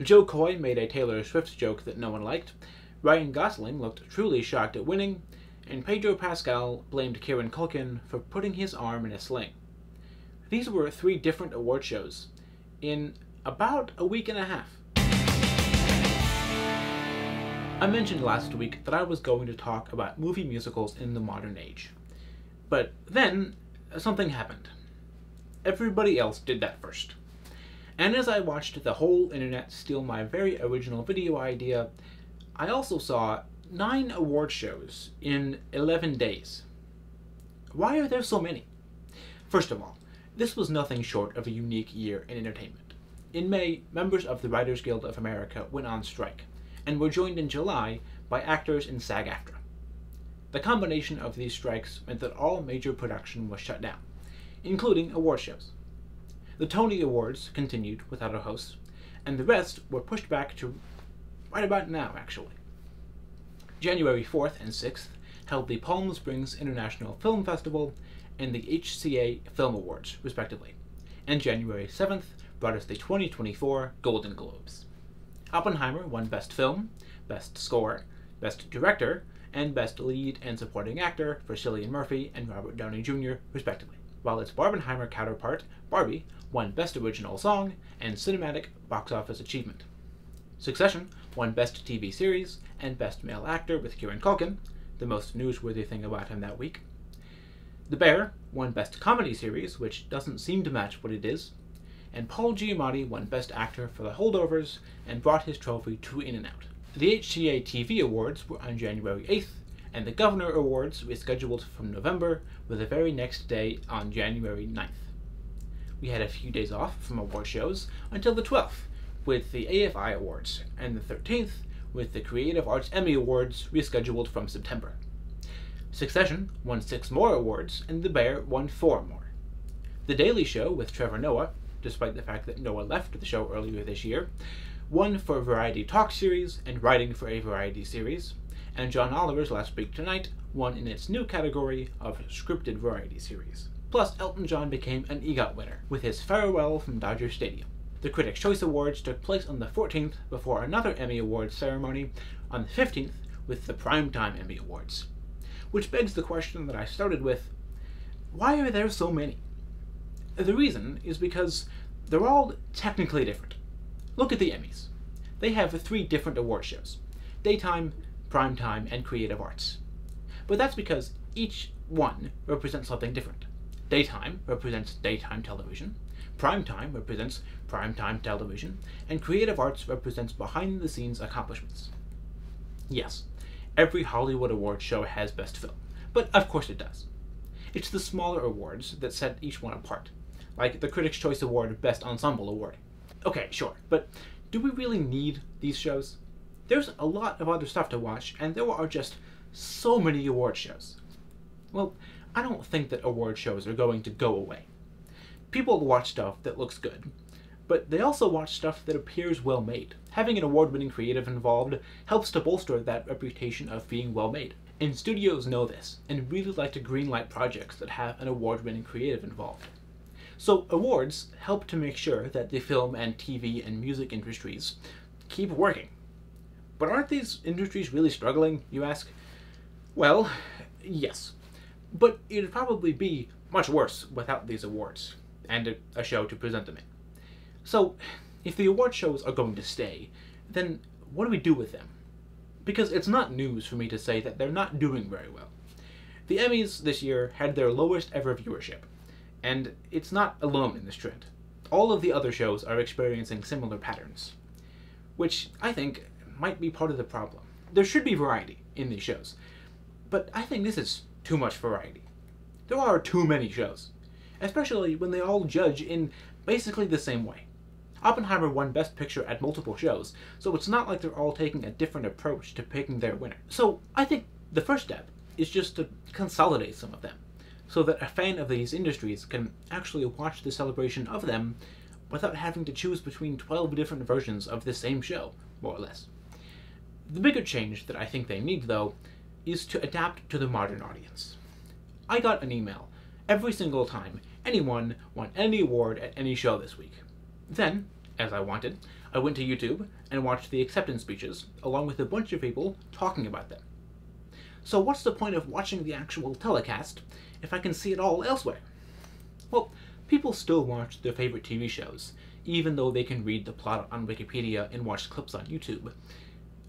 Joe Coy made a Taylor Swift joke that no one liked, Ryan Gosling looked truly shocked at winning, and Pedro Pascal blamed Kieran Culkin for putting his arm in a sling. These were 3 different award shows in about a week and a half. I mentioned last week that I was going to talk about movie musicals in the modern age. But then, something happened. Everybody else did that first. And as I watched the whole internet steal my very original video idea, I also saw 9 award shows in 11 days. Why are there so many? First of all, this was nothing short of a unique year in entertainment. In May, members of the Writers Guild of America went on strike, and were joined in July by actors in SAG-AFTRA. The combination of these strikes meant that all major production was shut down, including award shows. The Tony Awards continued without a host, and the rest were pushed back to right about now, actually. January 4th and 6th held the Palm Springs International Film Festival and the HCA Film Awards, respectively, and January 7th brought us the 2024 Golden Globes. Oppenheimer won Best Film, Best Score, Best Director, and Best Lead and Supporting Actor for Cillian Murphy and Robert Downey Jr., respectively, while its Barbenheimer counterpart, Barbie, won Best Original Song and Cinematic Box Office Achievement. Succession won Best TV Series and Best Male Actor with Kieran Culkin, the most newsworthy thing about him that week. The Bear won Best Comedy Series, which doesn't seem to match what it is, and Paul Giamatti won Best Actor for The Holdovers and brought his trophy to In-N-Out. The HCA TV Awards were on January 8th, and the Governor Awards rescheduled from November with the very next day on January 9th. We had a few days off from award shows until the 12th, with the AFI Awards, and the 13th with the Creative Arts Emmy Awards rescheduled from September. Succession won 6 more awards, and The Bear won 4 more. The Daily Show with Trevor Noah, despite the fact that Noah left the show earlier this year, won for Variety Talk Series and Writing for a Variety Series, and John Oliver's Last Week Tonight won in its new category of Scripted Variety Series. Plus, Elton John became an EGOT winner with his Farewell from Dodger Stadium. The Critics' Choice Awards took place on the 14th before another Emmy Awards ceremony on the 15th with the Primetime Emmy Awards. Which begs the question that I started with, why are there so many? The reason is because they're all technically different. Look at the Emmys. They have 3 different award shows: Daytime, Primetime, and Creative Arts. But that's because each one represents something different. Daytime represents daytime television, Primetime represents primetime television, and Creative Arts represents behind-the-scenes accomplishments. Yes, every Hollywood award show has Best Film, but of course it does. It's the smaller awards that set each one apart, like the Critics' Choice Award Best Ensemble Award. Okay, sure, but do we really need these shows? There's a lot of other stuff to watch, and there are just so many award shows. Well, I don't think that award shows are going to go away. People watch stuff that looks good, but they also watch stuff that appears well made. Having an award-winning creative involved helps to bolster that reputation of being well made. And studios know this, and really like to greenlight projects that have an award-winning creative involved. So awards help to make sure that the film and TV and music industries keep working. But aren't these industries really struggling, you ask? Well, yes. But it'd probably be much worse without these awards, and a show to present them in. So, if the award shows are going to stay, then what do we do with them? Because it's not news for me to say that they're not doing very well. The Emmys this year had their lowest ever viewership, and it's not alone in this trend. All of the other shows are experiencing similar patterns, which I think might be part of the problem. There should be variety in these shows, but I think this is too much variety. There are too many shows, especially when they all judge in basically the same way. Oppenheimer won Best Picture at multiple shows, so it's not like they're all taking a different approach to picking their winner. So I think the first step is just to consolidate some of them, so that a fan of these industries can actually watch the celebration of them without having to choose between 12 different versions of the same show, more or less. The bigger change that I think they need, though, is to adapt to the modern audience. I got an email every single time anyone won any award at any show this week. Then, as I wanted, I went to YouTube and watched the acceptance speeches, along with a bunch of people talking about them. So what's the point of watching the actual telecast if I can see it all elsewhere? Well, people still watch their favorite TV shows, even though they can read the plot on Wikipedia and watch clips on YouTube.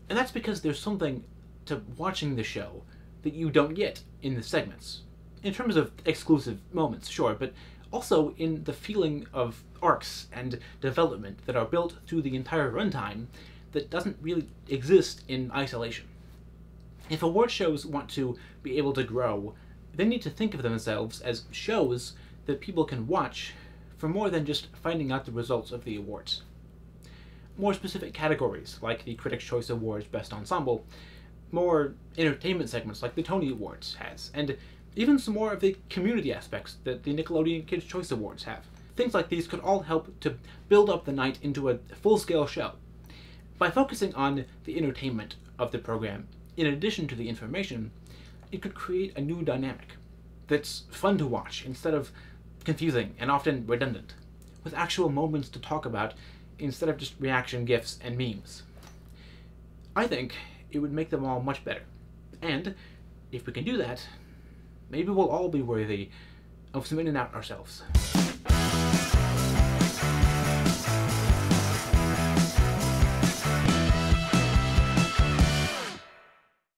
And that's because there's something to watching the show that you don't get in the segments. In terms of exclusive moments, sure, but also in the feeling of arcs and development that are built through the entire runtime that doesn't really exist in isolation. If award shows want to be able to grow, they need to think of themselves as shows that people can watch for more than just finding out the results of the awards. More specific categories, like the Critics' Choice Awards Best Ensemble, more entertainment segments like the Tony Awards has, and even some more of the community aspects that the Nickelodeon Kids' Choice Awards have. Things like these could all help to build up the night into a full-scale show. By focusing on the entertainment of the program, in addition to the information, it could create a new dynamic that's fun to watch instead of confusing and often redundant, with actual moments to talk about instead of just reaction GIFs and memes. I think it would make them all much better, and if we can do that, maybe we'll all be worthy of submitting out ourselves.